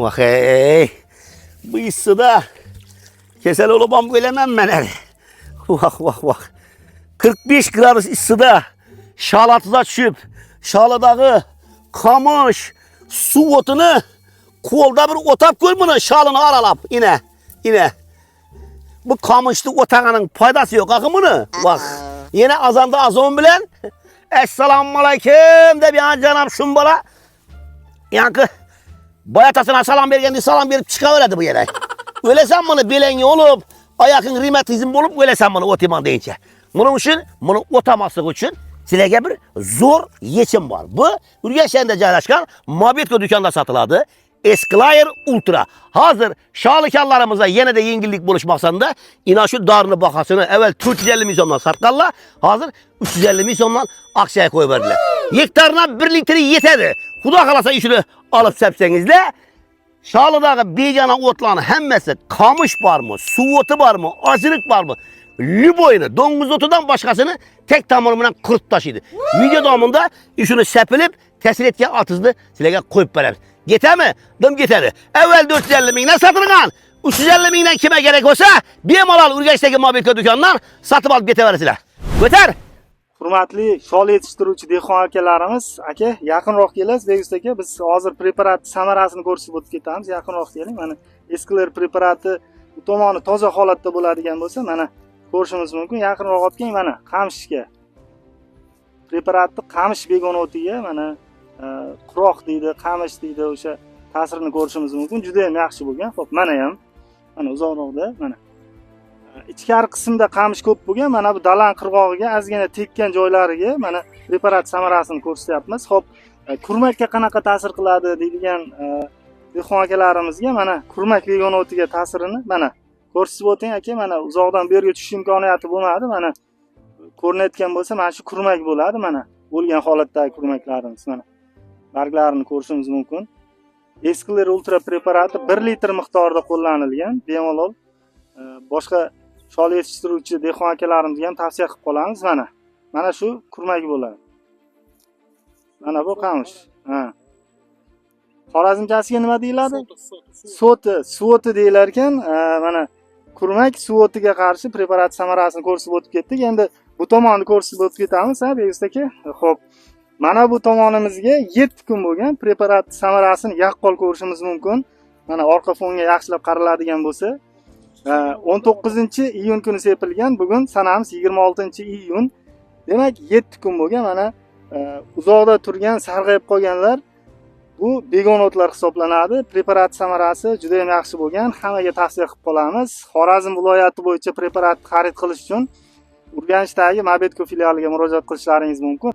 Bak ey, bu issiqda kasal olup ham o'laman men. Bak. 45 gradus issiqda şalatıza tushib, shaladagi qamış, suv o'tini qo'lda bir o'tab ko'r buni, shalini aralab, ine. Bu qamışni o'taganing foydasi yo'q axı buni. Bak, yana azanda azon bilan assalomu alaykum deb yana janab shun bola yanqi boyatasına salam berganda salam berib chiqaveradi bu yere. O'lasan buni belangga olib, oyog'ing revmatizm bo'lib o'lasan buni o'timan deyincha. Buning uchun, buni o'tamaslik uchun sizlarga bir zo'r yechim bor. Bu Urganchda joylashgan Mobetco do'konida sotiladi. Esclair Ultra. Hozir sholikanlarimizda yanada yengillik bo'lish maqsadida ina shu dorini bahosini avval 450 ming so'mdan sotganlar, hozir 350 ming so'mdan aksiyaga qo'yib berdilar. Hektarına 1 litri yetadi. Xudo xolasa ishini olib sepsangizlar, sholidagi begona o'tlarning hammasi qamış bormi, suv o'ti bormi, ozilik bormi, Lüboyni, do'ngiz o'tidan boshqasini tek tomoni bilan quritib tashlaydi. Video davomida ishini sepilib, ta'sir etgan otizni sizlarga qo'yib beramiz. Yetami? Dim yetadi. Avval 450 mingdan sotilgan, 350 mingdan kimga kerak bo'lsa, bemalol Urganchdagi Mobetco do'konidan sotib olib ketaverasizlar. O'tar! Hurmatli shol yetishtiruvchi dehqon akalarimiz, aka, yaqinroq kelasiz, Beguz aka. Biz hozir preparat samarasini ko'rsatib o'tib ketamiz. Yaqinroq keling. Mana Esclair preparati bu tomoni toza holatda bo'ladigan bo'lsa, mana ko'rishimiz mumkin. Yaqinroq olib keling, mana qamishga. Preparatni qamish begona o'tiga, mana quroq deydi, qamish deydi, o'sha ta'sirini ko'rishimiz mumkin. Juda ham yaxshi bo'lgan. Xo'p, mana ham mana uzoqroqda, mana ichkari qismda qamish ko'p bo'lgan. Mana bu dalan qirg'og'iga ozgina tekkan joylariga mana preparat samarasini ko'rsatyapmiz. Xo'p, kurmakka qanaqa ta'sir qiladi deydigan dehqon akalarimizga mana kurmak begona o'tiga ta'sirini mana ko'rsatib o'ting aka. Mana uzoqdan bu yerga tushish imkoniyati bo'lmadi. Mana ko'rinayotgan bo'lsa, mana shu kurmak bo'ladi. Mana bo'lgan holatdagi kurmaklarimiz mana barglarini ko'rishimiz mumkin. Esclair Ultra preparati 1 litr miqdorida qo'llanilgan. Bemalol boshqa shol yetishtiruvchi dehqon akalarimizga ham tavsiya qilib qolamiz. Mana shu kurmak bo'ladi. Mana bu qamish. Xorazmchasiga nima deyiladi? Suv o'ti deyilar ekan. Mana kurmak suv o'tiga qarshi preparat samarasini ko'rsatib o'tib ketdik. Endi bu tomonni ko'rsatib o'tib ketamiz, Beguz aka. Xo'p. Mana bu tomonimizga 7 kun bo'lgan preparat samarasini yaqqol ko'rishimiz mumkin. Mana orqa fonga yaxshilab qaraladigan bo'lsa, 19-iyun kuni sepilgan. Bugun sanamiz 26-iyun. Demak, 7 kun bo'lgan. Mana uzoqda turgan, sarg'ayib qolganlar bu begona o'tlar hisoblanadi. Preparat samarasi juda ham yaxshi bo'lgan. Hammaga tavsiya qilib qolamiz. Xorazm viloyati bo'yicha preparat xarid qilish uchun Urganchdagi Mobetco filialiga murojaat qilishlaringiz mumkin.